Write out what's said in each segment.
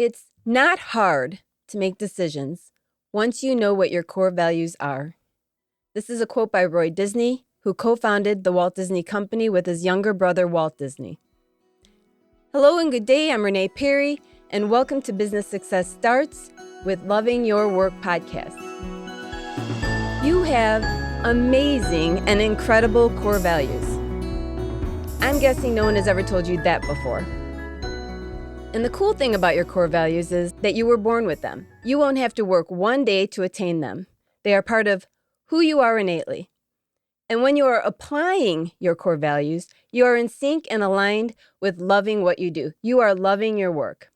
It's not hard to make decisions once you know what your core values are. This is a quote by Roy Disney, who co-founded the Walt Disney Company with his younger brother, Walt Disney. Hello and good day, I'm Renee Perry, and welcome to Business Success Starts with Loving Your Work podcast. You have amazing and incredible core values. I'm guessing no one has ever told you that before. And the cool thing about your core values is that you were born with them. You won't have to work one day to attain them. They are part of who you are innately. And when you are applying your core values, you are in sync and aligned with loving what you do. You are loving your work.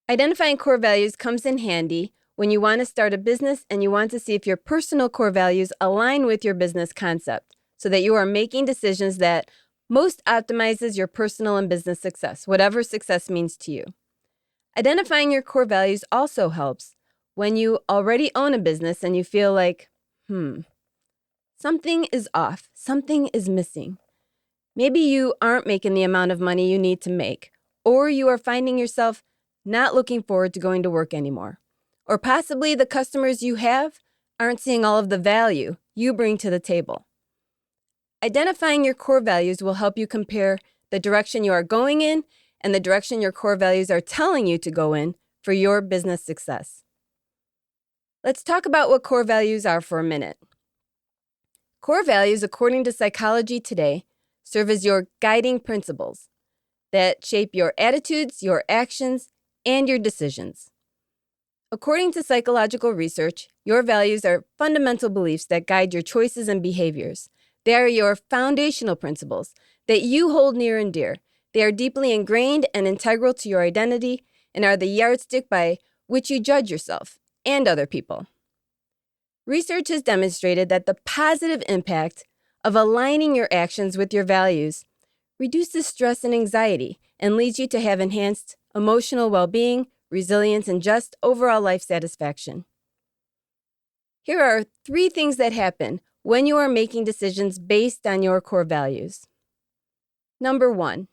Identifying core values comes in handy when you want to start a business and you want to see if your personal core values align with your business concept so that you are making decisions that most optimizes your personal and business success, whatever success means to you. Identifying your core values also helps when you already own a business and you feel like, something is off, something is missing. Maybe you aren't making the amount of money you need to make, or you are finding yourself not looking forward to going to work anymore. Or possibly the customers you have aren't seeing all of the value you bring to the table. Identifying your core values will help you compare the direction you are going in and the direction your core values are telling you to go in for your business success. Let's talk about what core values are for a minute. Core values, according to Psychology Today, serve as your guiding principles that shape your attitudes, your actions, and your decisions. According to psychological research, your values are fundamental beliefs that guide your choices and behaviors. They are your foundational principles that you hold near and dear. They are deeply ingrained and integral to your identity and are the yardstick by which you judge yourself and other people. Research has demonstrated that the positive impact of aligning your actions with your values reduces stress and anxiety and leads you to have enhanced emotional well-being, resilience, and just overall life satisfaction. Here are 3 things that happen when you are making decisions based on your core values. Number 1,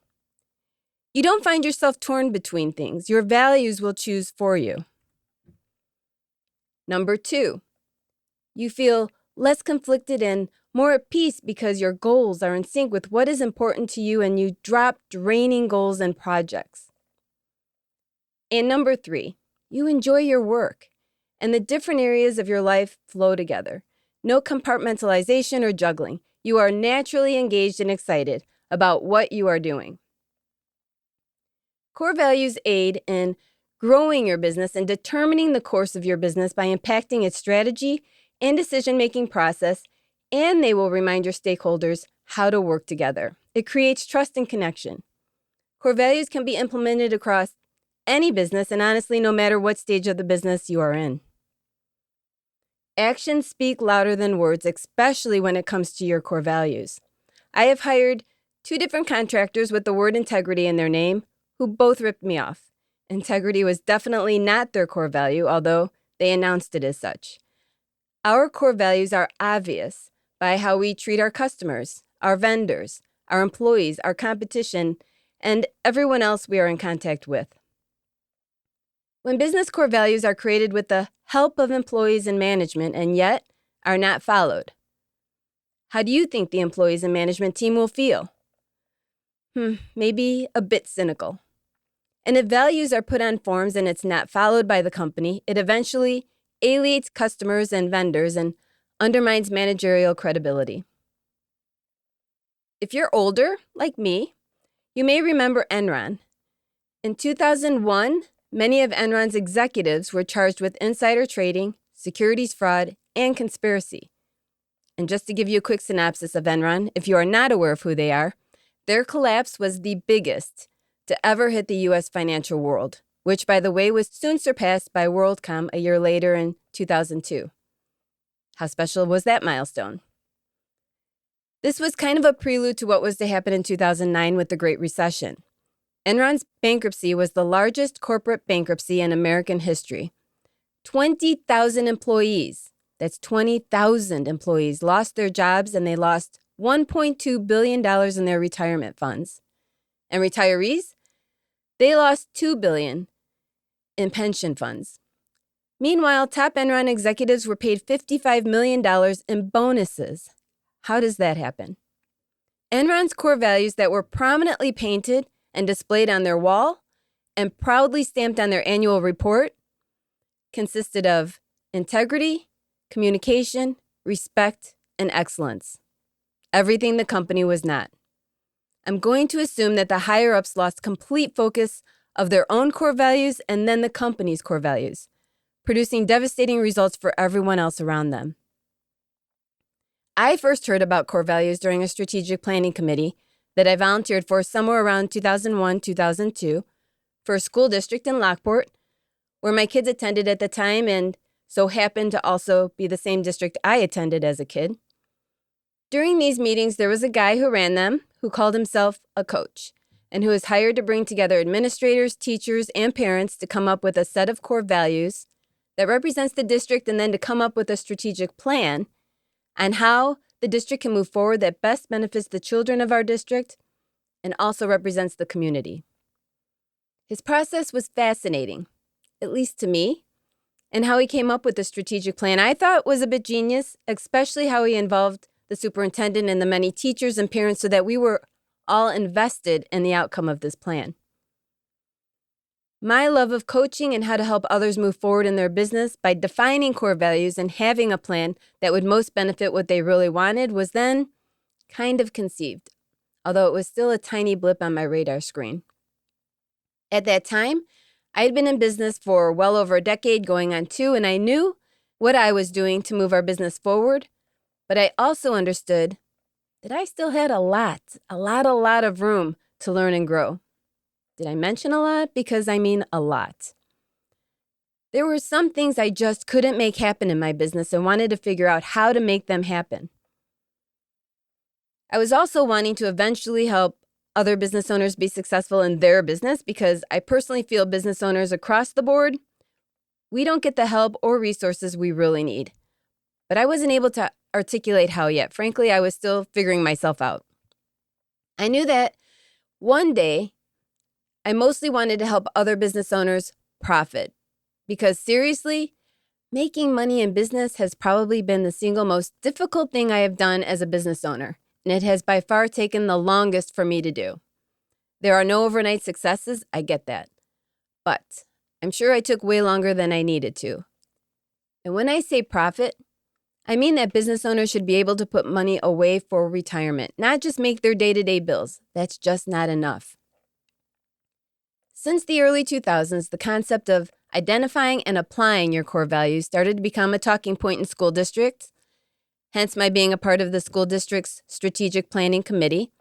you don't find yourself torn between things. Your values will choose for you. Number 2, you feel less conflicted and more at peace because your goals are in sync with what is important to you and you drop draining goals and projects. And number 3, you enjoy your work and the different areas of your life flow together. No compartmentalization or juggling. You are naturally engaged and excited about what you are doing. Core values aid in growing your business and determining the course of your business by impacting its strategy and decision-making process, and they will remind your stakeholders how to work together. It creates trust and connection. Core values can be implemented across any business and honestly, no matter what stage of the business you are in. Actions speak louder than words, especially when it comes to your core values. I have hired 2 different contractors with the word integrity in their name who both ripped me off. Integrity was definitely not their core value, although they announced it as such. Our core values are obvious by how we treat our customers, our vendors, our employees, our competition, and everyone else we are in contact with. When business core values are created with the help of employees and management and yet are not followed, how do you think the employees and management team will feel? Maybe a bit cynical. And if values are put on forms and it's not followed by the company, it eventually alienates customers and vendors and undermines managerial credibility. If you're older, like me, you may remember Enron. In 2001, many of Enron's executives were charged with insider trading, securities fraud, and conspiracy. And just to give you a quick synopsis of Enron, if you are not aware of who they are, their collapse was the biggest to ever hit the U.S. financial world, which, by the way, was soon surpassed by WorldCom a year later in 2002. How special was that milestone? This was kind of a prelude to what was to happen in 2009 with the Great Recession. Enron's bankruptcy was the largest corporate bankruptcy in American history. 20,000 employees, that's 20,000 employees, lost their jobs and they lost $1.2 billion in their retirement funds. And retirees? They lost $2 billion in pension funds. Meanwhile, top Enron executives were paid $55 million in bonuses. How does that happen? Enron's core values that were prominently painted and displayed on their wall and proudly stamped on their annual report consisted of integrity, communication, respect, and excellence. Everything the company was not. I'm going to assume that the higher-ups lost complete focus of their own core values and then the company's core values, producing devastating results for everyone else around them. I first heard about core values during a strategic planning committee that I volunteered for somewhere around 2001-2002 for a school district in Lockport, where my kids attended at the time and so happened to also be the same district I attended as a kid. During these meetings, there was a guy who ran them who called himself a coach and who was hired to bring together administrators, teachers, and parents to come up with a set of core values that represents the district and then to come up with a strategic plan on how the district can move forward that best benefits the children of our district and also represents the community. His process was fascinating, at least to me, and how he came up with the strategic plan I thought was a bit genius, especially how he involved the superintendent and the many teachers and parents so that we were all invested in the outcome of this plan. My love of coaching and how to help others move forward in their business by defining core values and having a plan that would most benefit what they really wanted was then kind of conceived, although it was still a tiny blip on my radar screen. At that time, I had been in business for well over a decade, going on 2, and I knew what I was doing to move our business forward, but I also understood that I still had a lot of room to learn and grow. Did I mention a lot? Because I mean a lot. There were some things I just couldn't make happen in my business and wanted to figure out how to make them happen. I was also wanting to eventually help other business owners be successful in their business because I personally feel business owners across the board, we don't get the help or resources we really need. But I wasn't able to articulate how yet. Frankly, I was still figuring myself out. I knew that one day, I mostly wanted to help other business owners profit because seriously, making money in business has probably been the single most difficult thing I have done as a business owner, and it has by far taken the longest for me to do. There are no overnight successes, I get that, but I'm sure I took way longer than I needed to. And when I say profit, I mean that business owners should be able to put money away for retirement, not just make their day-to-day bills. That's just not enough. Since the early 2000s, the concept of identifying and applying your core values started to become a talking point in school districts, hence my being a part of the school district's strategic planning committee.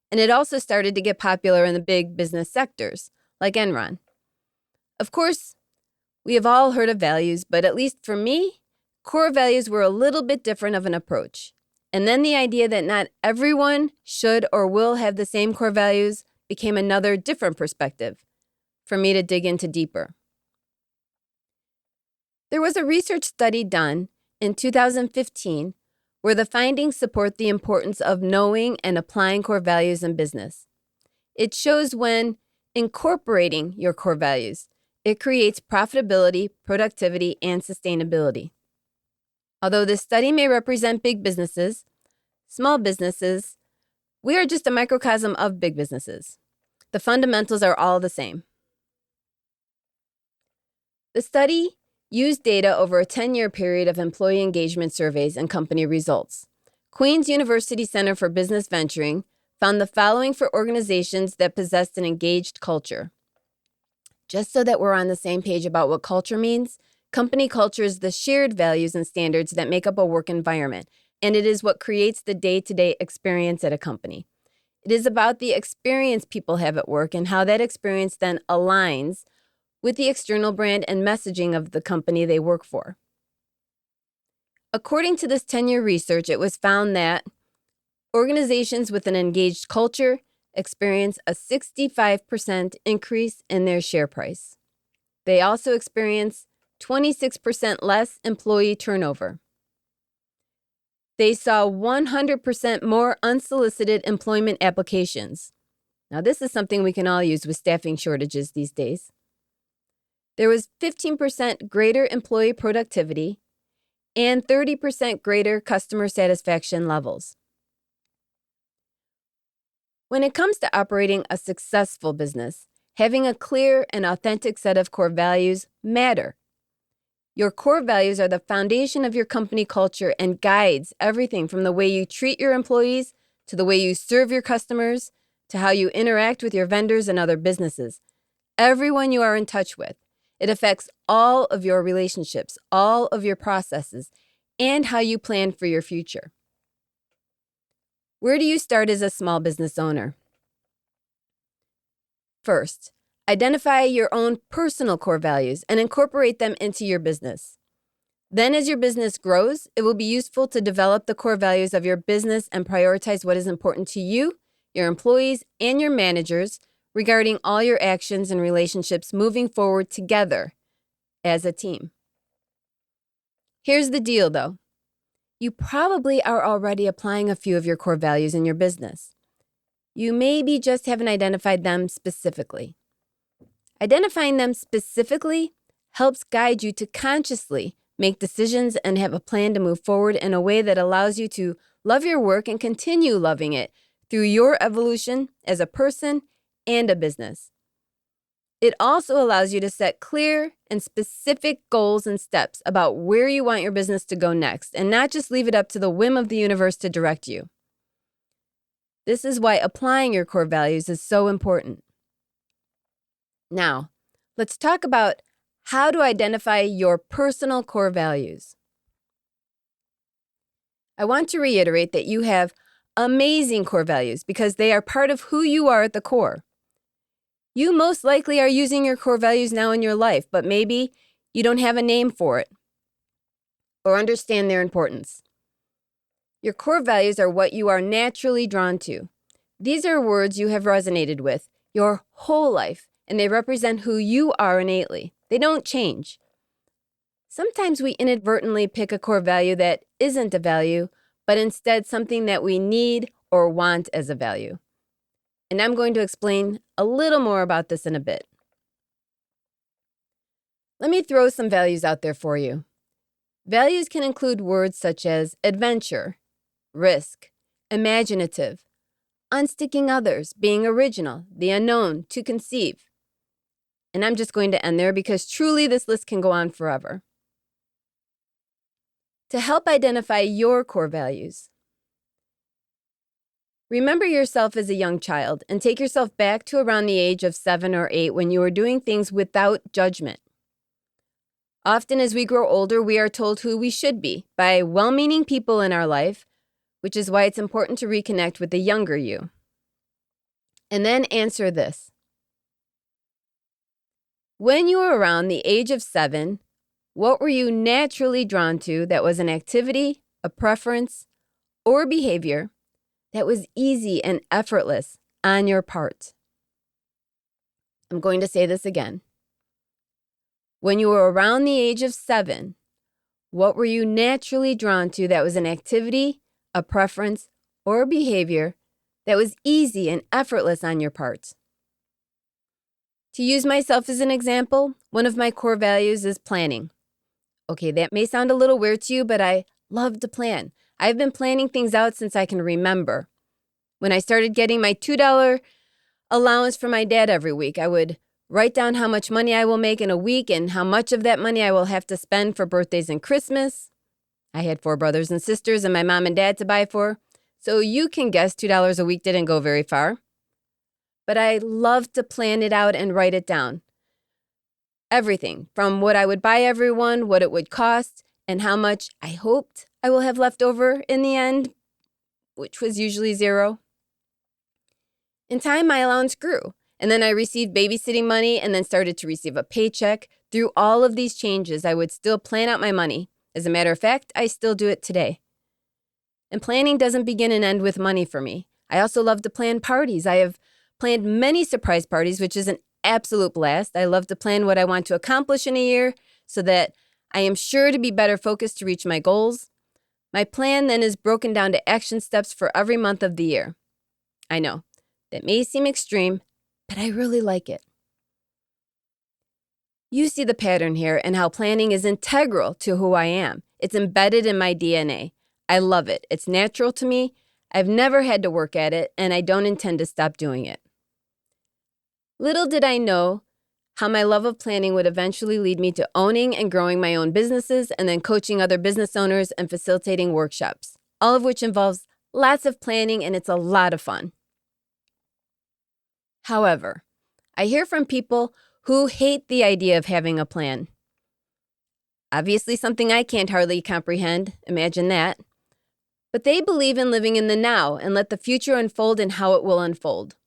And it also started to get popular in the big business sectors, like Enron. Of course, we have all heard of values, but at least for me, core values were a little bit different of an approach. And then the idea that not everyone should or will have the same core values became another different perspective for me to dig into deeper. There was a research study done in 2015 where the findings support the importance of knowing and applying core values in business. It shows when incorporating your core values, it creates profitability, productivity, and sustainability. Although this study may represent big businesses, small businesses, we are just a microcosm of big businesses. The fundamentals are all the same. The study used data over a 10-year period of employee engagement surveys and company results. Queen's University Center for Business Venturing found the following for organizations that possessed an engaged culture. Just so that we're on the same page about what culture means, company culture is the shared values and standards that make up a work environment, and it is what creates the day-to-day experience at a company. It is about the experience people have at work and how that experience then aligns with the external brand and messaging of the company they work for. According to this 10-year research, it was found that organizations with an engaged culture experience a 65% increase in their share price. They also experience 26% less employee turnover. They saw 100% more unsolicited employment applications. Now, this is something we can all use with staffing shortages these days. there was 15% greater employee productivity and 30% greater customer satisfaction levels. When it comes to operating a successful business, having a clear and authentic set of core values matter. Your core values are the foundation of your company culture and guides everything from the way you treat your employees to the way you serve your customers to how you interact with your vendors and other businesses. Everyone you are in touch with. It affects all of your relationships, all of your processes, and how you plan for your future. Where do you start as a small business owner? First, identify your own personal core values and incorporate them into your business. Then, as your business grows, it will be useful to develop the core values of your business and prioritize what is important to you, your employees, and your managers regarding all your actions and relationships moving forward together as a team. Here's the deal, though. You probably are already applying a few of your core values in your business. You maybe just haven't identified them specifically. Identifying them specifically helps guide you to consciously make decisions and have a plan to move forward in a way that allows you to love your work and continue loving it through your evolution as a person and a business. It also allows you to set clear and specific goals and steps about where you want your business to go next, and not just leave it up to the whim of the universe to direct you. This is why applying your core values is so important. Now, let's talk about how to identify your personal core values. I want to reiterate that you have amazing core values because they are part of who you are at the core. You most likely are using your core values now in your life, but maybe you don't have a name for it or understand their importance. Your core values are what you are naturally drawn to. These are words you have resonated with your whole life, and they represent who you are innately. They don't change. Sometimes we inadvertently pick a core value that isn't a value, but instead something that we need or want as a value. And I'm going to explain a little more about this in a bit. Let me throw some values out there for you. Values can include words such as adventure, risk, imaginative, unsticking others, being original, the unknown, to conceive. And I'm just going to end there because truly this list can go on forever. To help identify your core values, remember yourself as a young child and take yourself back to around the age of 7 or 8 when you were doing things without judgment. Often as we grow older, we are told who we should be by well-meaning people in our life, which is why it's important to reconnect with the younger you. And then answer this. When you were around the age of 7, what were you naturally drawn to that was an activity, a preference, or behavior that was easy and effortless on your part? I'm going to say this again. When you were around the age of 7, what were you naturally drawn to that was an activity, a preference, or a behavior that was easy and effortless on your part? To use myself as an example, one of my core values is planning. Okay, that may sound a little weird to you, but I love to plan. I've been planning things out since I can remember. When I started getting my $2 allowance from my dad every week, I would write down how much money I will make in a week and how much of that money I will have to spend for birthdays and Christmas. I had 4 brothers and sisters and my mom and dad to buy for, so you can guess $2 a week didn't go very far. But I loved to plan it out and write it down. Everything from what I would buy everyone, what it would cost, and how much I hoped I will have left over in the end, which was usually 0. In time, my allowance grew, and then I received babysitting money and then started to receive a paycheck. Through all of these changes, I would still plan out my money. As a matter of fact, I still do it today. And planning doesn't begin and end with money for me. I also love to plan parties. I have planned many surprise parties, which is an absolute blast. I love to plan what I want to accomplish in a year so that I am sure to be better focused to reach my goals. My plan then is broken down to action steps for every month of the year. I know, that may seem extreme, but I really like it. You see the pattern here and how planning is integral to who I am. It's embedded in my DNA. I love it. It's natural to me. I've never had to work at it, and I don't intend to stop doing it. Little did I know how my love of planning would eventually lead me to owning and growing my own businesses and then coaching other business owners and facilitating workshops, all of which involves lots of planning, and it's a lot of fun. However, I hear from people who hate the idea of having a plan. Obviously, something I can't hardly comprehend, imagine that. But they believe in living in the now and let the future unfold and how it will unfold.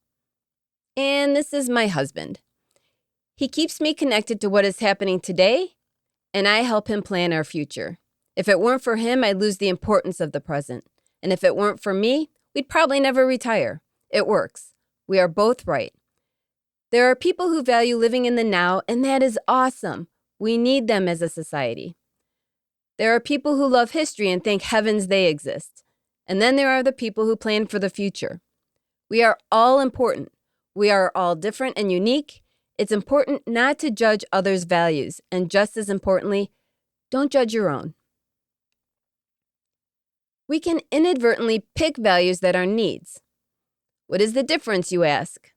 And this is my husband. He keeps me connected to what is happening today, and I help him plan our future. If it weren't for him, I'd lose the importance of the present. And if it weren't for me, we'd probably never retire. It works. We are both right. There are people who value living in the now, and that is awesome. We need them as a society. There are people who love history and thank heavens they exist. And then there are the people who plan for the future. We are all important. We are all different and unique. It's important not to judge others' values, and just as importantly, don't judge your own. We can inadvertently pick values that are needs. What is the difference, you ask?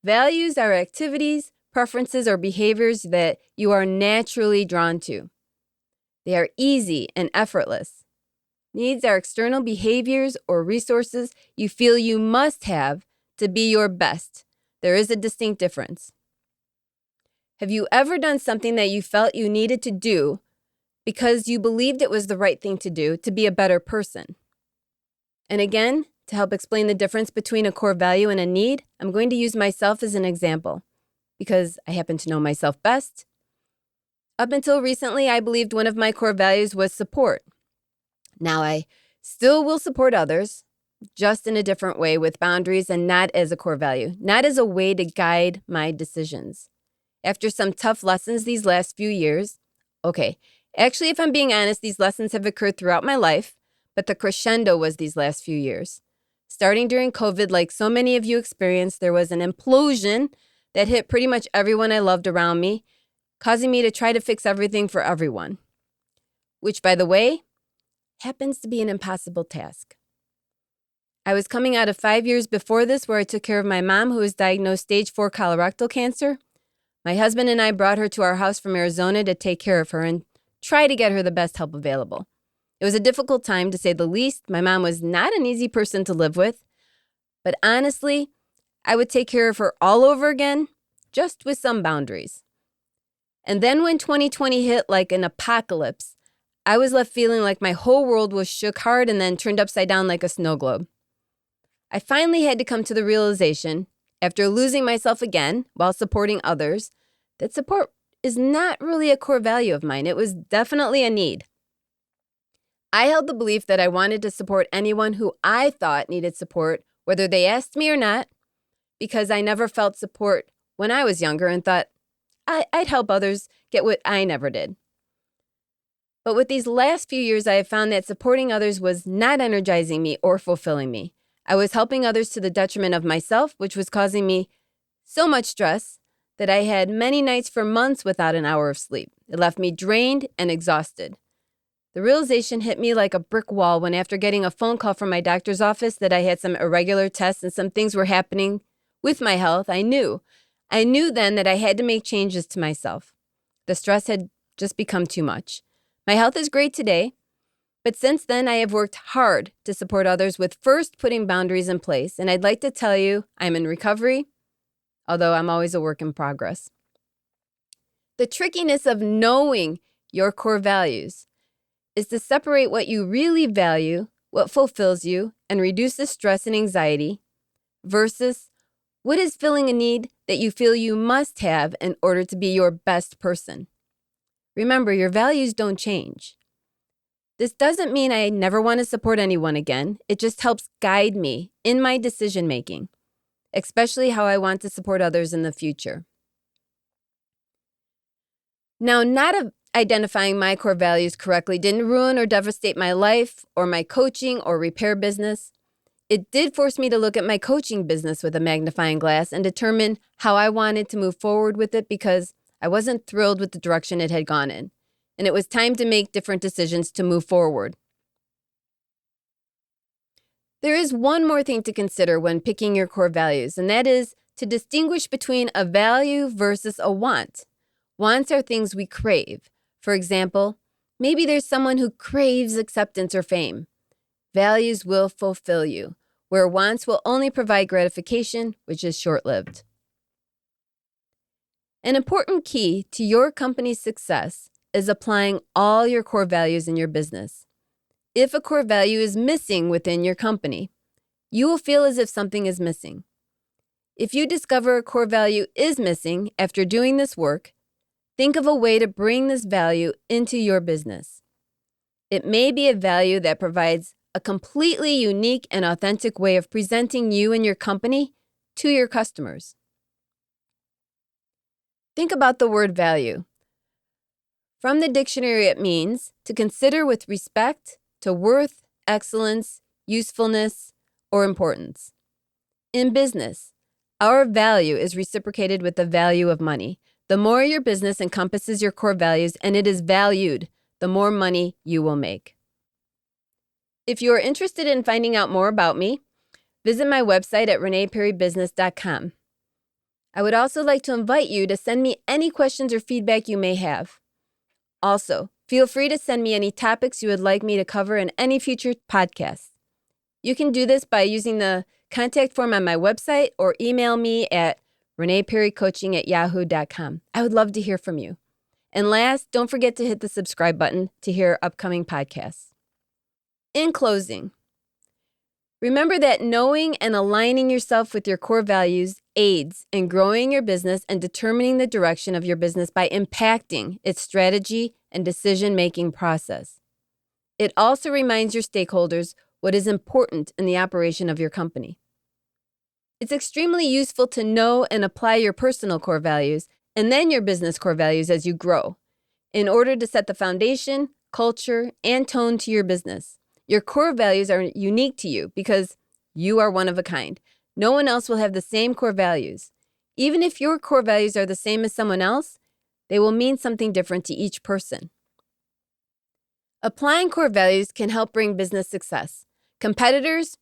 Values are activities, preferences, or behaviors that you are naturally drawn to. They are easy and effortless. Needs are external behaviors or resources you feel you must have to be your best. There is a distinct difference. Have you ever done something that you felt you needed to do because you believed it was the right thing to do to be a better person? And again, to help explain the difference between a core value and a need, I'm going to use myself as an example because I happen to know myself best. Up until recently, I believed one of my core values was support. Now, I still will support others, just in a different way with boundaries and not as a core value, not as a way to guide my decisions. After some tough lessons these last few years, actually, if I'm being honest, these lessons have occurred throughout my life, but the crescendo was these last few years. Starting during COVID, like so many of you experienced, there was an implosion that hit pretty much everyone I loved around me, causing me to try to fix everything for everyone. Which, by the way, happens to be an impossible task. I was coming out of 5 years before this where I took care of my mom who was diagnosed stage 4 colorectal cancer. My husband and I brought her to our house from Arizona to take care of her and try to get her the best help available. It was a difficult time, to say the least. My mom was not an easy person to live with. But honestly, I would take care of her all over again, just with some boundaries. And then when 2020 hit like an apocalypse, I was left feeling like my whole world was shook hard and then turned upside down like a snow globe. I finally had to come to the realization, after losing myself again while supporting others, that support is not really a core value of mine. It was definitely a need. I held the belief that I wanted to support anyone who I thought needed support, whether they asked me or not, because I never felt support when I was younger and thought I'd help others get what I never did. But with these last few years, I have found that supporting others was not energizing me or fulfilling me. I was helping others to the detriment of myself, which was causing me so much stress that I had many nights for months without an hour of sleep. It left me drained and exhausted. The realization hit me like a brick wall when, after getting a phone call from my doctor's office that I had some irregular tests and some things were happening with my health, I knew then that I had to make changes to myself. The stress had just become too much. My health is great today, but since then I have worked hard to support others with first putting boundaries in place, and I'd like to tell you I'm in recovery, although I'm always a work in progress. The trickiness of knowing your core values is to separate what you really value, what fulfills you, and reduces stress and anxiety, versus what is filling a need that you feel you must have in order to be your best person. Remember, your values don't change. This doesn't mean I never want to support anyone again. It just helps guide me in my decision-making, especially how I want to support others in the future. Now, not identifying my core values correctly didn't ruin or devastate my life or my coaching or repair business. It did force me to look at my coaching business with a magnifying glass and determine how I wanted to move forward with it, because I wasn't thrilled with the direction it had gone in, and it was time to make different decisions to move forward. There is one more thing to consider when picking your core values, and that is to distinguish between a value versus a want. Wants are things we crave. For example, maybe there's someone who craves acceptance or fame. Values will fulfill you, where wants will only provide gratification, which is short-lived. An important key to your company's success is applying all your core values in your business. If a core value is missing within your company, you will feel as if something is missing. If you discover a core value is missing after doing this work, think of a way to bring this value into your business. It may be a value that provides a completely unique and authentic way of presenting you and your company to your customers. Think about the word value. From the dictionary, it means to consider with respect to worth, excellence, usefulness, or importance. In business, our value is reciprocated with the value of money. The more your business encompasses your core values and it is valued, the more money you will make. If you are interested in finding out more about me, visit my website at reneeperrybusiness.com. I would also like to invite you to send me any questions or feedback you may have. Also, feel free to send me any topics you would like me to cover in any future podcasts. You can do this by using the contact form on my website or email me at reneeperrycoaching@yahoo.com. I would love to hear from you. And last, don't forget to hit the subscribe button to hear upcoming podcasts. In closing, remember that knowing and aligning yourself with your core values aids in growing your business and determining the direction of your business by impacting its strategy and decision-making process. It also reminds your stakeholders what is important in the operation of your company. It's extremely useful to know and apply your personal core values and then your business core values as you grow, in order to set the foundation, culture, and tone to your business. Your core values are unique to you because you are one of a kind. No one else will have the same core values. Even if your core values are the same as someone else, they will mean something different to each person. Applying core values can help bring business success. Competitors,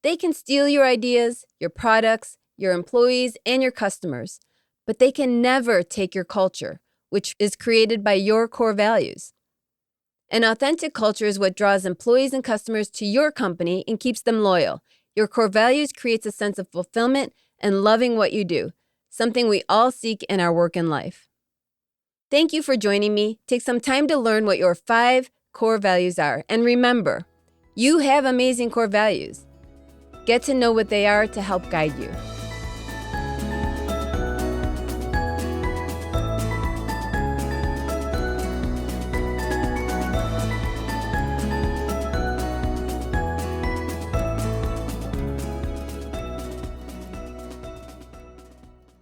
they can steal your ideas, your products, your employees, and your customers, but they can never take your culture, which is created by your core values. An authentic culture is what draws employees and customers to your company and keeps them loyal. Your core values creates a sense of fulfillment and loving what you do, something we all seek in our work and life. Thank you for joining me. Take some time to learn what your 5 core values are. And remember, you have amazing core values. Get to know what they are to help guide you.